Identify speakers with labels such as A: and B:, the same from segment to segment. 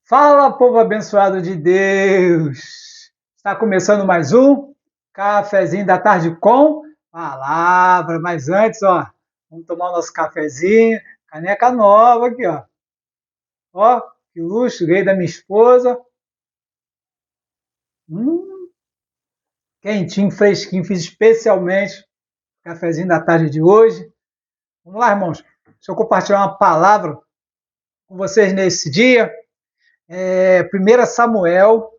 A: Fala, povo abençoado de Deus! Está começando mais um cafezinho da tarde com palavra. Mas antes, ó, vamos tomar o nosso cafezinho, caneca nova aqui, ó. Ó, que luxo, ganhei da minha esposa. Hum, Quentinho, fresquinho, fiz especialmente o cafezinho da tarde de hoje. Vamos lá, irmãos. Deixa eu compartilhar uma palavra com vocês nesse dia. 1 Samuel,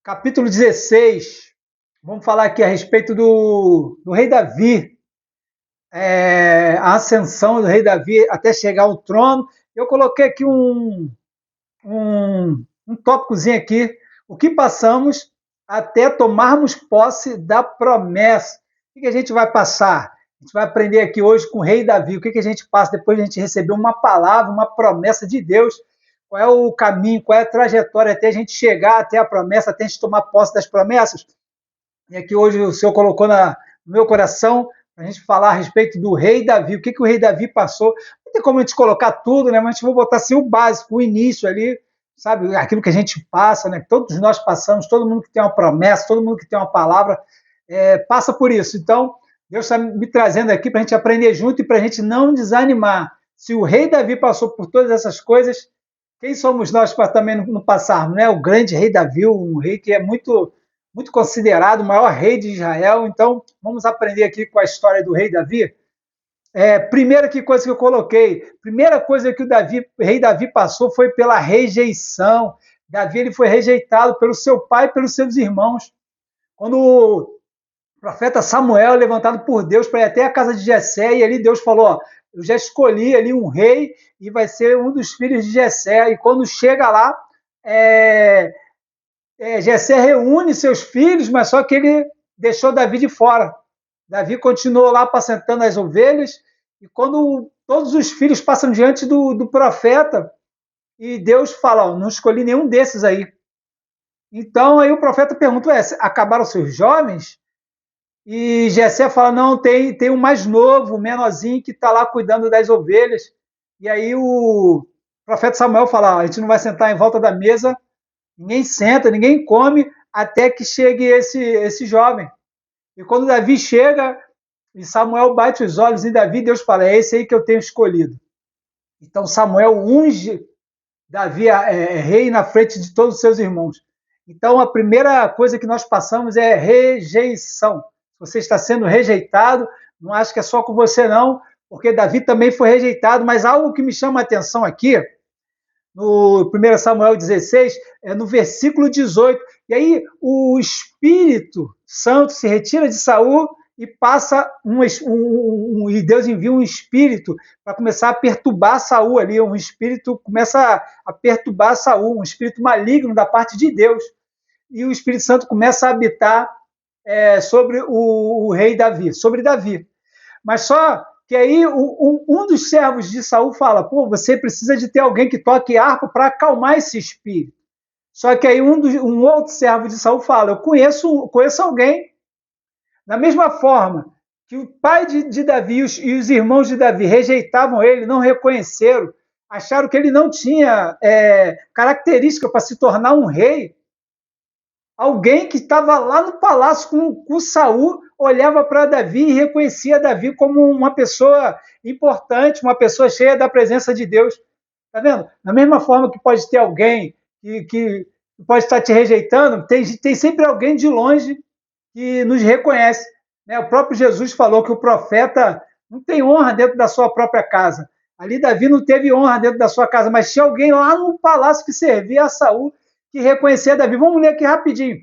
A: capítulo 16. Vamos falar aqui a respeito do rei Davi, a ascensão do rei Davi até chegar ao trono. Eu coloquei aqui um tópicozinho aqui, o que passamos até tomarmos posse da promessa. O que a gente vai passar? A gente vai aprender aqui hoje com o rei Davi, o que a gente passa depois de a gente receber uma palavra, uma promessa de Deus, qual é o caminho, qual é a trajetória até a gente chegar até a promessa, até a gente tomar posse das promessas. E aqui hoje o Senhor colocou no meu coração para a gente falar a respeito do rei Davi, o que o rei Davi passou. Não tem como a gente colocar tudo, né? Mas a gente vai botar assim o básico, o início ali, sabe? Aquilo que a gente passa, né? Todos nós passamos, todo mundo que tem uma promessa, todo mundo que tem uma palavra, passa por isso. Então, Deus está me trazendo aqui para a gente aprender junto e para a gente não desanimar. Se o rei Davi passou por todas essas coisas, quem somos nós para também não passarmos, né? O grande rei Davi, um rei que é muito considerado o maior rei de Israel. Então, vamos aprender aqui com a história do rei Davi. Primeira coisa que eu coloquei, primeira coisa que o rei Davi passou foi pela rejeição. Davi ele foi rejeitado pelo seu pai e pelos seus irmãos. Quando o profeta Samuel é levantado por Deus para ir até a casa de Jessé, e ali Deus falou, ó, eu já escolhi ali um rei e vai ser um dos filhos de Jessé. E quando chega lá, Jessé reúne seus filhos, mas só que ele deixou Davi de fora. Davi continuou lá apacentando as ovelhas, e quando todos os filhos passam diante do profeta, e Deus fala, ó, não escolhi nenhum desses aí. Então aí o profeta pergunta, acabaram seus jovens? E Jessé fala, não, tem um mais novo, um menorzinho que está lá cuidando das ovelhas. E aí o profeta Samuel fala, a gente não vai sentar em volta da mesa, ninguém senta, ninguém come, até que chegue esse jovem. E quando Davi chega, e Samuel bate os olhos em Davi, Deus fala, é esse aí que eu tenho escolhido. Então Samuel unge Davi rei na frente de todos os seus irmãos. Então a primeira coisa que nós passamos é rejeição. Você está sendo rejeitado, não acho que é só com você não, porque Davi também foi rejeitado, mas algo que me chama a atenção aqui, no 1 Samuel 16, no versículo 18. E aí o Espírito Santo se retira de Saul e passa e Deus envia um espírito para começar a perturbar Saul ali. Um espírito começa a perturbar Saul, um espírito maligno da parte de Deus. E o Espírito Santo começa a habitar sobre o rei Davi, sobre Davi. Mas só que aí um dos servos de Saul fala, pô, você precisa de ter alguém que toque harpa para acalmar esse espírito. Só que aí um outro servo de Saul fala, eu conheço alguém. Da mesma forma que o pai de Davi e os irmãos de Davi rejeitavam ele, não reconheceram, acharam que ele não tinha característica para se tornar um rei, alguém que estava lá no palácio com Saul olhava para Davi e reconhecia Davi como uma pessoa importante, uma pessoa cheia da presença de Deus. Tá vendo? Da mesma forma que pode ter alguém que pode estar te rejeitando, tem sempre alguém de longe que nos reconhece. Né? O próprio Jesus falou que o profeta não tem honra dentro da sua própria casa. Ali Davi não teve honra dentro da sua casa, mas tinha alguém lá no palácio que servia a Saul que reconhecia Davi. Vamos ler aqui rapidinho.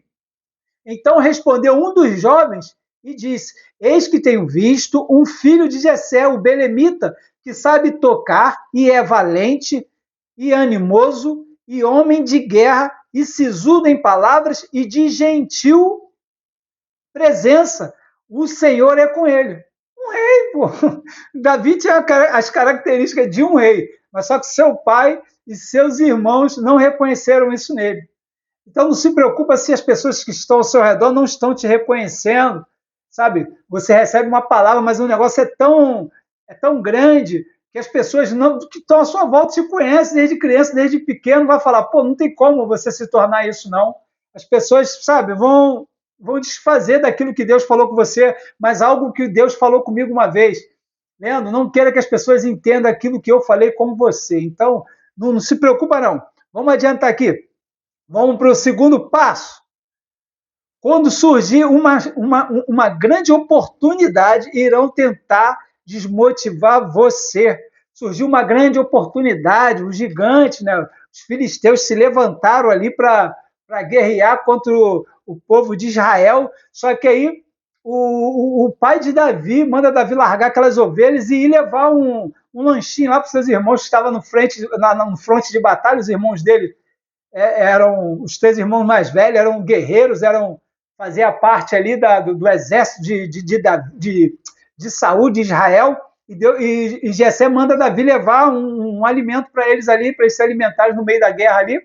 A: Então respondeu um dos jovens e disse, eis que tenho visto um filho de Jessé, o belemita, que sabe tocar e é valente e animoso e homem de guerra e sisudo em palavras e de gentil presença. O Senhor é com ele. Um rei, pô. Davi tinha as características de um rei, mas só que seu pai e seus irmãos não reconheceram isso nele. Então não se preocupa se as pessoas que estão ao seu redor não estão te reconhecendo, sabe? Você recebe uma palavra, mas o negócio é tão grande que as pessoas não, que estão à sua volta te conhecem desde criança, desde pequeno, vai falar, pô, não tem como você se tornar isso, não. As pessoas, sabe, vão desfazer daquilo que Deus falou com você, mas algo que Deus falou comigo uma vez. Leandro, não queira que as pessoas entendam aquilo que eu falei com você. Então, não se preocupa, não. Vamos adiantar aqui. Vamos para o segundo passo. Quando surgir uma grande oportunidade, irão tentar desmotivar você. Surgiu uma grande oportunidade, os gigantes, né? Os filisteus se levantaram ali para guerrear contra o povo de Israel, só que aí o pai de Davi manda Davi largar aquelas ovelhas e ir levar um lanchinho lá para os seus irmãos que estavam no frente de batalha, os irmãos dele eram os 3 irmãos mais velhos, eram guerreiros, fazia parte ali do exército de Saul, de Israel, e Jessé manda Davi levar um alimento para eles ali, para eles se alimentarem no meio da guerra ali.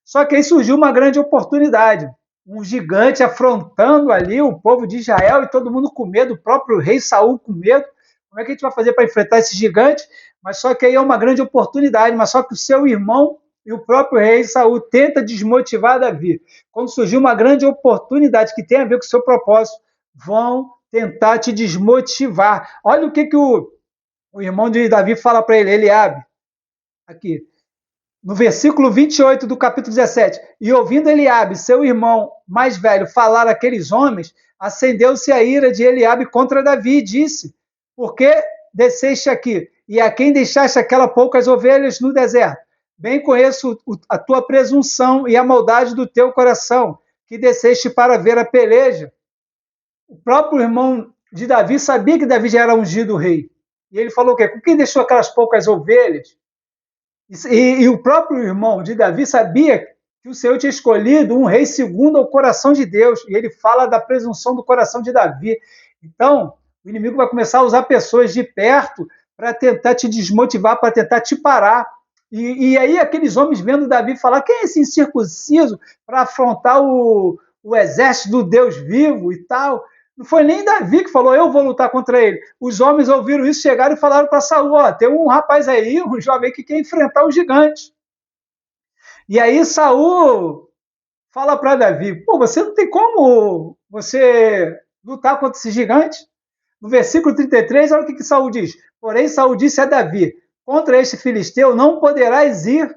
A: Só que aí surgiu uma grande oportunidade, um gigante afrontando ali o povo de Israel e todo mundo com medo, o próprio rei Saul com medo. Como é que a gente vai fazer para enfrentar esse gigante? Mas só que aí é uma grande oportunidade, mas só que o seu irmão e o próprio rei Saul tenta desmotivar Davi. Quando surgiu uma grande oportunidade que tem a ver com o seu propósito, vão tentar te desmotivar. Olha o que o irmão de Davi fala para ele, Eliabe, aqui, no versículo 28 do capítulo 17. E ouvindo Eliabe, seu irmão mais velho, falar aqueles homens, acendeu-se a ira de Eliabe contra Davi e disse, por que desceste aqui? E a quem deixaste aquelas poucas ovelhas no deserto? Bem conheço a tua presunção e a maldade do teu coração, que desceste para ver a peleja. O próprio irmão de Davi sabia que Davi já era ungido rei. E ele falou o quê? Com quem deixou aquelas poucas ovelhas? E o próprio irmão de Davi sabia que o Senhor tinha escolhido um rei segundo o coração de Deus. E ele fala da presunção do coração de Davi. Então, o inimigo vai começar a usar pessoas de perto para tentar te desmotivar, para tentar te parar. E aí aqueles homens vendo Davi falar, quem é esse incircunciso para afrontar o exército do Deus vivo e tal? Não foi nem Davi que falou, eu vou lutar contra ele. Os homens ouviram isso, chegaram e falaram para Saul, ó, tem um rapaz aí, um jovem que quer enfrentar o gigante. E aí Saul fala para Davi, pô, você não tem como você lutar contra esse gigante? No versículo 33, olha o que Saul diz. Porém, Saul disse a Davi, contra este filisteu não poderás ir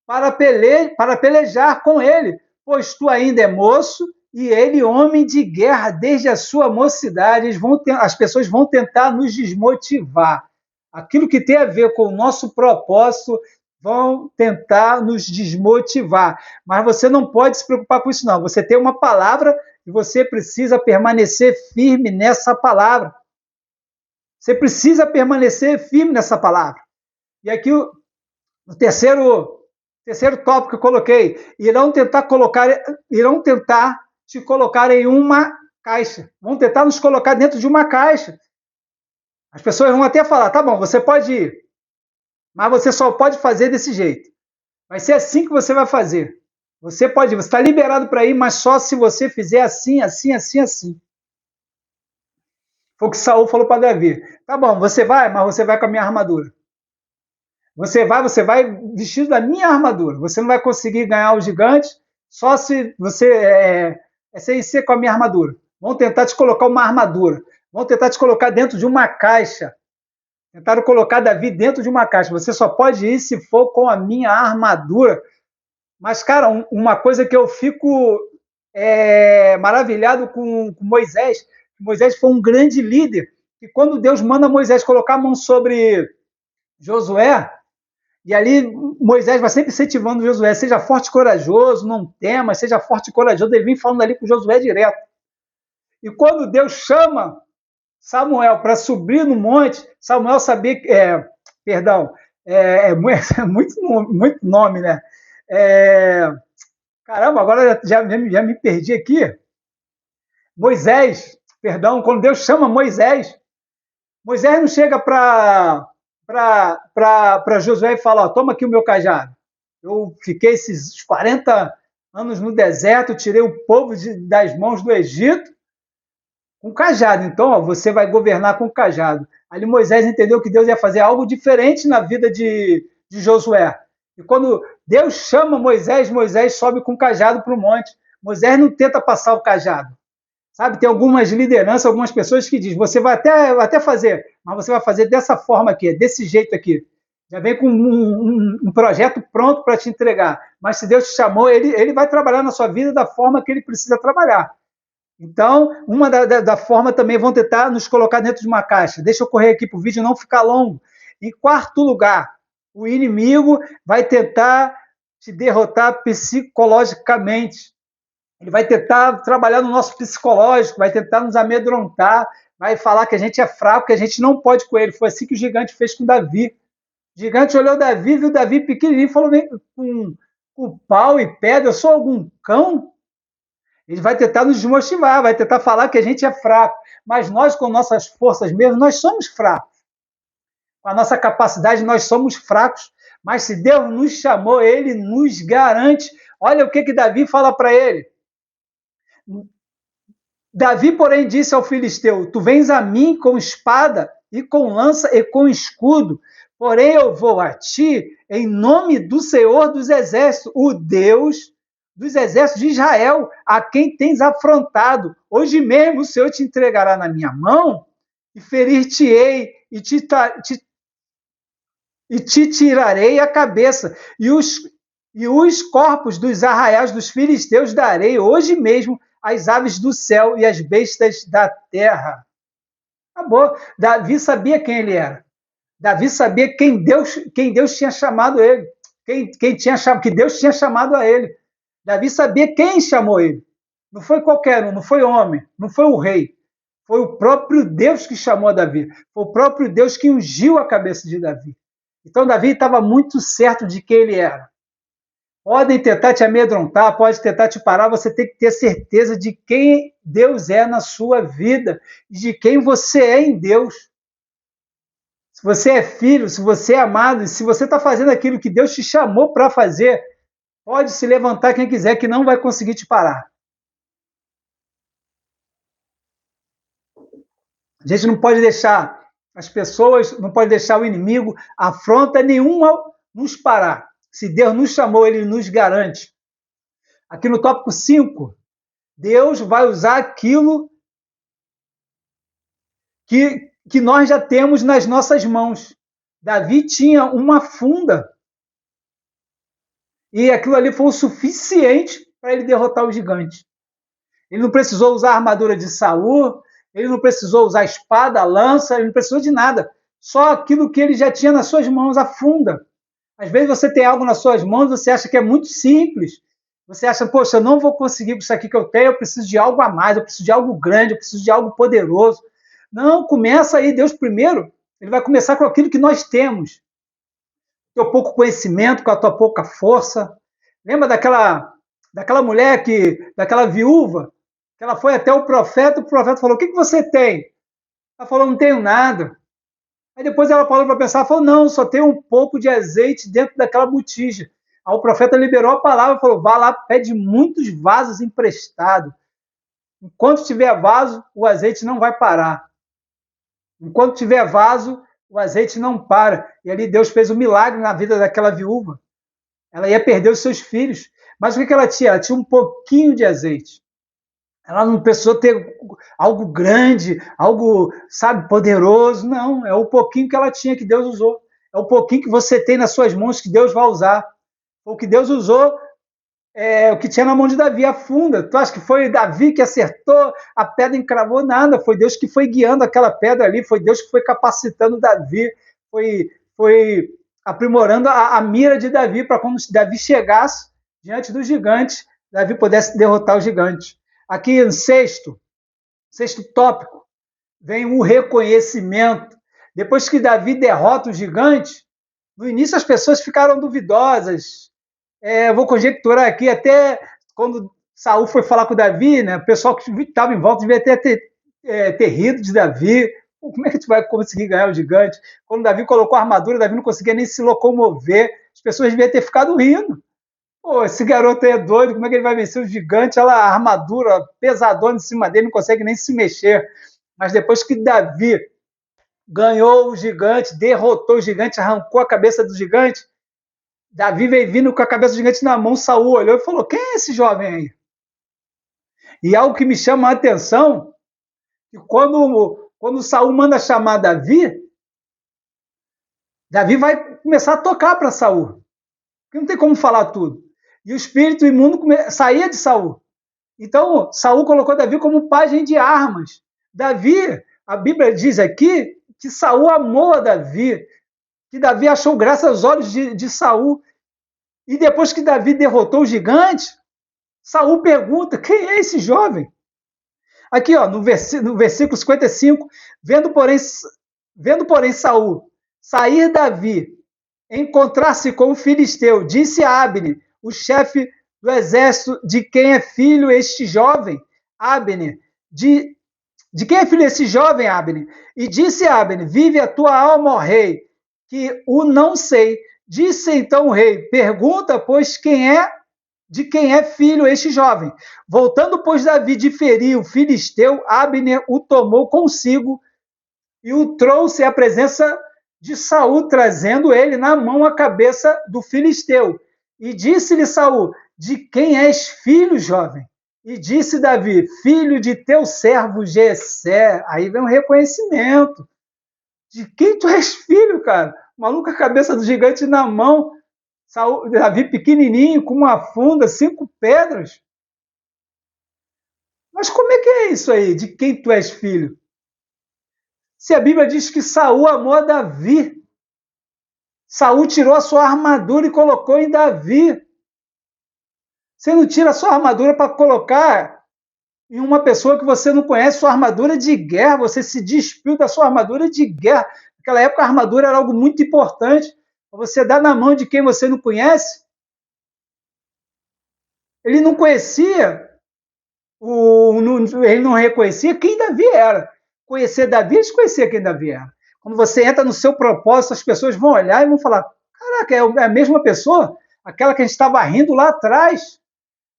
A: para pelejar com ele, pois tu ainda é moço e ele homem de guerra desde a sua mocidade. As pessoas vão tentar nos desmotivar. Aquilo que tem a ver com o nosso propósito vão tentar nos desmotivar. Mas você não pode se preocupar com isso, não. Você tem uma palavra e você precisa permanecer firme nessa palavra. Você precisa permanecer firme nessa palavra. E aqui o terceiro tópico que eu coloquei, irão tentar te colocar em uma caixa. Vão tentar nos colocar dentro de uma caixa. As pessoas vão até falar, tá bom, você pode ir, mas você só pode fazer desse jeito. Vai ser assim que você vai fazer. Você pode ir, você está liberado para ir, mas só se você fizer assim, assim, assim, assim. Foi o que Saul falou para Davi. Tá bom, você vai, mas você vai com a minha armadura. Você vai vestido da minha armadura. Você não vai conseguir ganhar o gigante só se você sem ser com a minha armadura. Vão tentar te colocar uma armadura. Vão tentar te colocar dentro de uma caixa. Tentaram colocar Davi dentro de uma caixa. Você só pode ir se for com a minha armadura. Mas, cara, uma coisa que eu fico maravilhado com Moisés. Moisés foi um grande líder. E quando Deus manda Moisés colocar a mão sobre Josué, e ali Moisés vai sempre incentivando Josué, seja forte e corajoso, não temas, seja forte e corajoso. Ele vem falando ali com Josué direto. E quando Deus chama Samuel para subir no monte, Samuel sabia que... muito nome, né? Caramba, agora já me perdi aqui. Moisés, quando Deus chama Moisés não chega para Josué e fala, ó, toma aqui o meu cajado. Eu fiquei esses 40 anos no deserto, tirei o povo das mãos do Egito com cajado. Então, ó, você vai governar com cajado. Ali Moisés entendeu que Deus ia fazer algo diferente na vida de Josué. E quando Deus chama Moisés, Moisés sobe com o cajado para o monte. Moisés não tenta passar o cajado. Sabe, tem algumas lideranças, algumas pessoas que dizem, você vai até fazer, mas você vai fazer dessa forma aqui, desse jeito aqui. Já vem com um projeto pronto para te entregar. Mas se Deus te chamou, ele vai trabalhar na sua vida da forma que ele precisa trabalhar. Então, uma da forma também vão tentar nos colocar dentro de uma caixa. Deixa eu correr aqui para o vídeo não ficar longo. Em quarto lugar, o inimigo vai tentar te derrotar psicologicamente. Ele vai tentar trabalhar no nosso psicológico, vai tentar nos amedrontar, vai falar que a gente é fraco, que a gente não pode com ele. Foi assim que o gigante fez com Davi. O gigante olhou Davi, viu Davi pequenininho e falou com pau e pedra, eu sou algum cão? Ele vai tentar nos desmotivar, vai tentar falar que a gente é fraco. Mas nós, com nossas forças mesmo, nós somos fracos. Com a nossa capacidade, nós somos fracos. Mas se Deus nos chamou, ele nos garante. Olha o que Davi fala para ele. Davi, porém, disse ao filisteu, tu vens a mim com espada e com lança e com escudo, porém eu vou a ti em nome do Senhor dos exércitos, o Deus dos exércitos de Israel, a quem tens afrontado. Hoje mesmo o Senhor te entregará na minha mão e ferir-te-ei e te tirarei a cabeça e os corpos dos arraiais dos filisteus darei hoje mesmo às aves do céu e às bestas da terra. Acabou. Davi sabia quem ele era. Davi sabia quem Deus tinha chamado ele. Que Deus tinha chamado a ele. Davi sabia quem chamou ele. Não foi qualquer um, não foi homem, não foi o rei. Foi o próprio Deus que chamou Davi. Foi o próprio Deus que ungiu a cabeça de Davi. Então Davi estava muito certo de quem ele era. Podem tentar te amedrontar, pode tentar te parar, você tem que ter certeza de quem Deus é na sua vida e de quem você é em Deus. Se você é filho, se você é amado, se você está fazendo aquilo que Deus te chamou para fazer, pode se levantar quem quiser que não vai conseguir te parar. A gente não pode deixar as pessoas, não pode deixar o inimigo, afronta nenhuma nos parar. Se Deus nos chamou, ele nos garante. Aqui no tópico 5, Deus vai usar aquilo que nós já temos nas nossas mãos. Davi tinha uma funda. E aquilo ali foi o suficiente para ele derrotar o gigante. Ele não precisou usar a armadura de Saul, ele não precisou usar a espada, a lança, ele não precisou de nada. Só aquilo que ele já tinha nas suas mãos, a funda. Às vezes você tem algo nas suas mãos, você acha que é muito simples. Você acha, poxa, eu não vou conseguir com isso aqui que eu tenho, eu preciso de algo a mais, eu preciso de algo grande, eu preciso de algo poderoso. Não, começa aí, Deus primeiro, ele vai começar com aquilo que nós temos. Com o teu pouco conhecimento, com a tua pouca força. Lembra daquela mulher, daquela viúva, que ela foi até o profeta falou, o que você tem? Ela falou, não tenho nada. Aí depois ela parou para pensar, falou, não, só tem um pouco de azeite dentro daquela botija. Aí o profeta liberou a palavra e falou, vá lá, pede muitos vasos emprestados. Enquanto tiver vaso, o azeite não vai parar. Enquanto tiver vaso, o azeite não para. E ali Deus fez um milagre na vida daquela viúva. Ela ia perder os seus filhos. Mas o que ela tinha? Ela tinha um pouquinho de azeite. Ela não precisou ter algo grande, algo, sabe, poderoso. Não, é o pouquinho que ela tinha que Deus usou. É o pouquinho que você tem nas suas mãos que Deus vai usar. O que Deus usou é o que tinha na mão de Davi, a funda. Tu acha que foi Davi que acertou, a pedra encravou? Nada, foi Deus que foi guiando aquela pedra ali, foi Deus que foi capacitando Davi, foi aprimorando a mira de Davi para quando Davi chegasse diante dos gigantes, Davi pudesse derrotar o gigante. Aqui no sexto tópico, vem o reconhecimento. Depois que Davi derrota o gigante, no início as pessoas ficaram duvidosas. Vou conjecturar aqui, até quando Saul foi falar com Davi, né, o pessoal que estava em volta devia ter rido de Davi. Como é que a gente vai conseguir ganhar o gigante? Quando Davi colocou a armadura, Davi não conseguia nem se locomover. As pessoas deviam ter ficado rindo. Pô, esse garoto aí é doido, como é que ele vai vencer o gigante? Olha a armadura pesadona em cima dele, não consegue nem se mexer. Mas depois que Davi ganhou o gigante, derrotou o gigante, arrancou a cabeça do gigante. Davi veio vindo com a cabeça do gigante na mão, Saul olhou e falou: quem é esse jovem aí? E algo que me chama a atenção, que quando Saul manda chamar Davi, Davi vai começar a tocar para Saul, porque não tem como falar tudo. E o espírito imundo saía de Saul. Então, Saul colocou Davi como pajem de armas. Davi, a Bíblia diz aqui que Saul amou a Davi, que Davi achou graça aos olhos de Saul. E depois que Davi derrotou o gigante, Saul pergunta: quem é esse jovem? Aqui, ó, no versículo 55, vendo porém Saul sair Davi, encontrar-se com o filisteu, disse a Abner, o chefe do exército, de quem é filho este jovem? Abner, de quem é filho esse jovem, Abner? E disse Abner: vive a tua alma, ó rei, que o não sei. Disse então o rei: pergunta, pois, de quem é filho este jovem. Voltando, pois, Davi de ferir o filisteu, Abner o tomou consigo e o trouxe à presença de Saul, trazendo ele na mão a cabeça do filisteu. E disse-lhe Saul: de quem és filho, jovem? E disse Davi: filho de teu servo Jessé. Aí vem um reconhecimento. De quem tu és filho, cara? O maluco, a cabeça do gigante na mão. Davi pequenininho, com uma funda, 5 pedras. Mas como é que é isso aí? De quem tu és filho? Se a Bíblia diz que Saul amou a Davi, Saul tirou a sua armadura e colocou em Davi. Você não tira a sua armadura para colocar em uma pessoa que você não conhece, sua armadura de guerra, você se despiu da sua armadura de guerra. Naquela época a armadura era algo muito importante. Você dá na mão de quem você não conhece. Ele não conhecia, ele não reconhecia quem Davi era. Conhecer Davi, eles conheciam quem Davi era. Quando você entra no seu propósito, as pessoas vão olhar e vão falar: caraca, é a mesma pessoa? Aquela que a gente estava rindo lá atrás.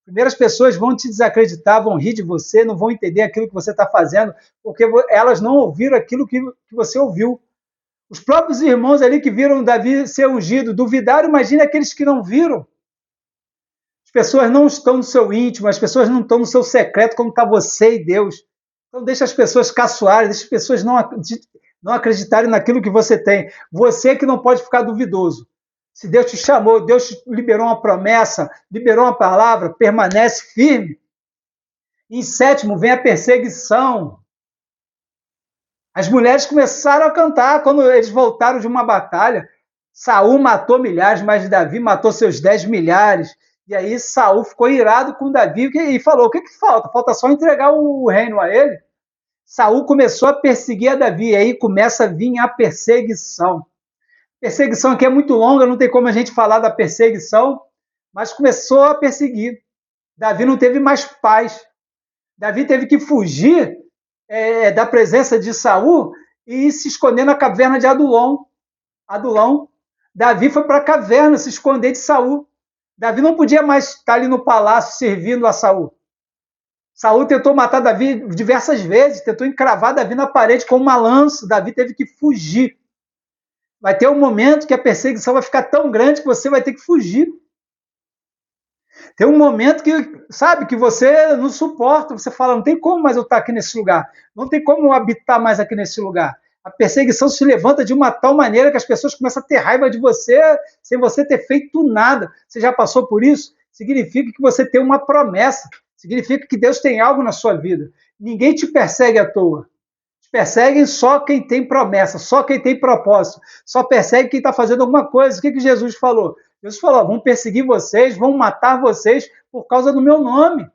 A: Primeiro as pessoas vão te desacreditar, vão rir de você, não vão entender aquilo que você está fazendo, porque elas não ouviram aquilo que você ouviu. Os próprios irmãos ali que viram Davi ser ungido duvidaram, imagine aqueles que não viram. As pessoas não estão no seu íntimo, as pessoas não estão no seu secreto, como está você e Deus. Então deixa as pessoas caçoarem, deixa as pessoas não acreditarem naquilo que você tem. Você que não pode ficar duvidoso. Se Deus te chamou, Deus te liberou uma promessa, liberou uma palavra, permanece firme. Em 7º, vem a perseguição. As mulheres começaram a cantar quando eles voltaram de uma batalha. Saul matou milhares, mas Davi matou seus 10 milhares. E aí Saul ficou irado com Davi e falou: o que falta? Falta só entregar o reino a ele. Saul começou a perseguir a Davi, e aí começa a vir a perseguição. Perseguição aqui é muito longa, não tem como a gente falar da perseguição, mas começou a perseguir. Davi não teve mais paz. Davi teve que fugir da presença de Saul e se esconder na caverna de Adulão. Davi foi para a caverna se esconder de Saul. Davi não podia mais estar ali no palácio servindo a Saul. Saul tentou matar Davi diversas vezes, tentou encravar Davi na parede com uma lança. Davi teve que fugir. Vai ter um momento que a perseguição vai ficar tão grande que você vai ter que fugir. Tem um momento que, sabe, que você não suporta, você fala: não tem como mais eu estar aqui nesse lugar, não tem como eu habitar mais aqui nesse lugar. A perseguição se levanta de uma tal maneira que as pessoas começam a ter raiva de você sem você ter feito nada. Você já passou por isso? Significa que você tem uma promessa, significa que Deus tem algo na sua vida. Ninguém te persegue à toa. Perseguem só quem tem promessa, só quem tem propósito, só persegue quem está fazendo alguma coisa. O que Jesus falou? Jesus falou: vão perseguir vocês, vão matar vocês por causa do meu nome.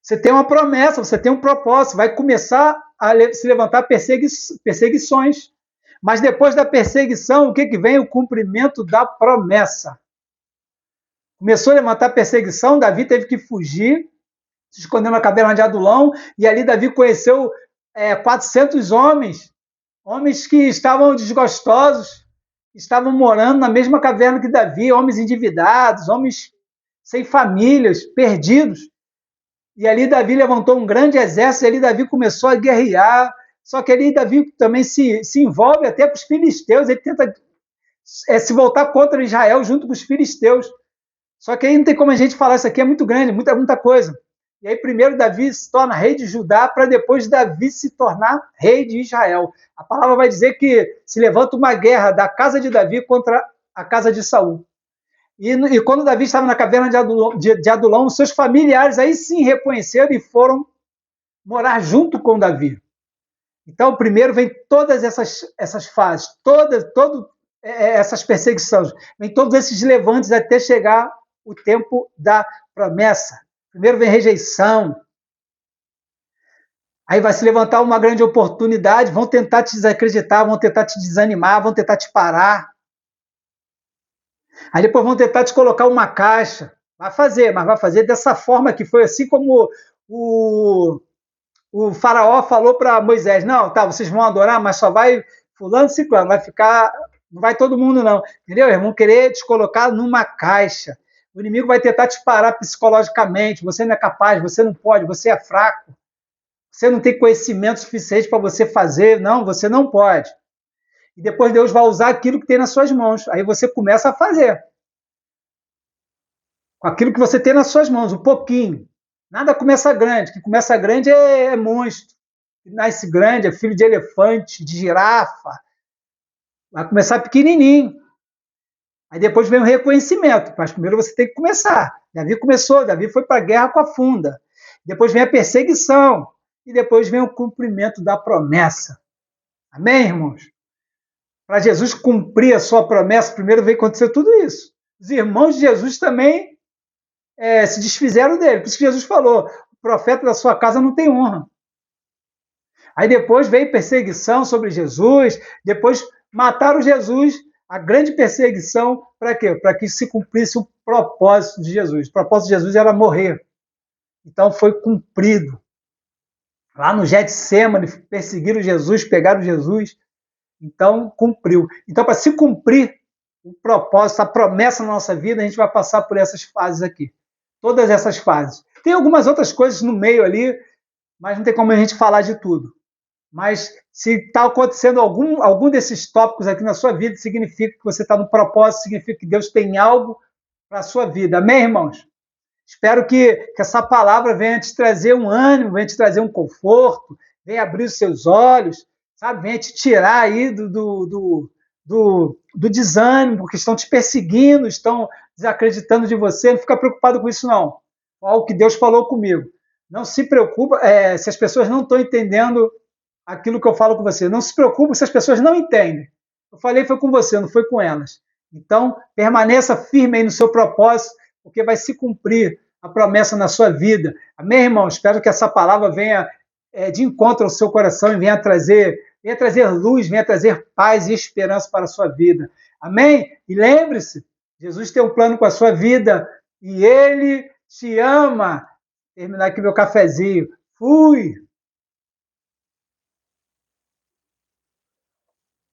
A: Você tem uma promessa, você tem um propósito, vai começar a se levantar perseguições. Mas depois da perseguição, o que vem? O cumprimento da promessa. Começou a levantar perseguição, Davi teve que fugir, se escondendo na caverna de Adulão, e ali Davi conheceu 400 homens que estavam desgostosos, estavam morando na mesma caverna que Davi, homens endividados, homens sem famílias, perdidos. E ali Davi levantou um grande exército, e ali Davi começou a guerrear, Só que ali Davi também se envolve até com os filisteus, ele tenta se voltar contra Israel junto com os filisteus. Só que aí não tem como a gente falar, isso aqui é muito grande, muita coisa. E aí primeiro Davi se torna rei de Judá, para depois Davi se tornar rei de Israel. A palavra vai dizer que se levanta uma guerra da casa de Davi contra a casa de Saul. E quando Davi estava na caverna de Adulão, seus familiares aí sim reconheceram e foram morar junto com Davi. Então, primeiro vem todas essas fases, todas essas perseguições, vem todos esses levantes até chegar o tempo da promessa. Primeiro vem rejeição. Aí vai se levantar uma grande oportunidade, vão tentar te desacreditar, vão tentar te desanimar, vão tentar te parar. Aí depois vão tentar te colocar uma caixa. Vai fazer, mas vai fazer dessa forma que foi assim como o faraó falou para Moisés, não, tá, vocês vão adorar, mas só vai fulano, ciclano, vai ficar, não vai todo mundo não, entendeu? Eles vão querer te colocar numa caixa. O inimigo vai tentar te parar psicologicamente, você não é capaz, você não pode, você é fraco, você não tem conhecimento suficiente para você fazer, não, você não pode. E depois Deus vai usar aquilo que tem nas suas mãos, aí você começa a fazer. Com aquilo que você tem nas suas mãos, um pouquinho. Nada começa grande, que começa grande é monstro. Que nasce grande é filho de elefante, de girafa. Vai começar pequenininho. Aí depois vem o reconhecimento, mas primeiro você tem que começar. Davi começou, Davi foi para a guerra com a funda. Depois vem a perseguição. E depois vem o cumprimento da promessa. Amém, irmãos? Para Jesus cumprir a sua promessa, primeiro veio acontecer tudo isso. Os irmãos de Jesus também se desfizeram dele. Por isso que Jesus falou, o profeta da sua casa não tem honra. Aí depois veio perseguição sobre Jesus, depois mataram Jesus, a grande perseguição, para quê? Para que se cumprisse o propósito de Jesus. O propósito de Jesus era morrer. Então foi cumprido. Lá no Getsêmani, perseguiram Jesus, pegaram Jesus, então cumpriu. Então, para se cumprir o propósito, a promessa na nossa vida, a gente vai passar por essas fases aqui. Todas essas fases. Tem algumas outras coisas no meio ali, mas não tem como a gente falar de tudo. Mas se está acontecendo algum desses tópicos aqui na sua vida, significa que você está no propósito, significa que Deus tem algo para a sua vida. Amém, irmãos? Espero que essa palavra venha te trazer um ânimo, venha te trazer um conforto, venha abrir os seus olhos, sabe? Venha te tirar aí do desânimo, porque estão te perseguindo, estão desacreditando de você. Não fica preocupado com isso, não. Olha o que Deus falou comigo. Não se preocupa se as pessoas não estão entendendo aquilo que eu falo com você. Não se preocupe se as pessoas não entendem. Eu falei foi com você, não foi com elas. Então, permaneça firme aí no seu propósito, porque vai se cumprir a promessa na sua vida. Amém, irmão? Espero que essa palavra venha de encontro ao seu coração e venha trazer luz, venha trazer paz e esperança para a sua vida. Amém? E lembre-se, Jesus tem um plano com a sua vida e Ele te ama. Terminar aqui meu cafezinho. Fui!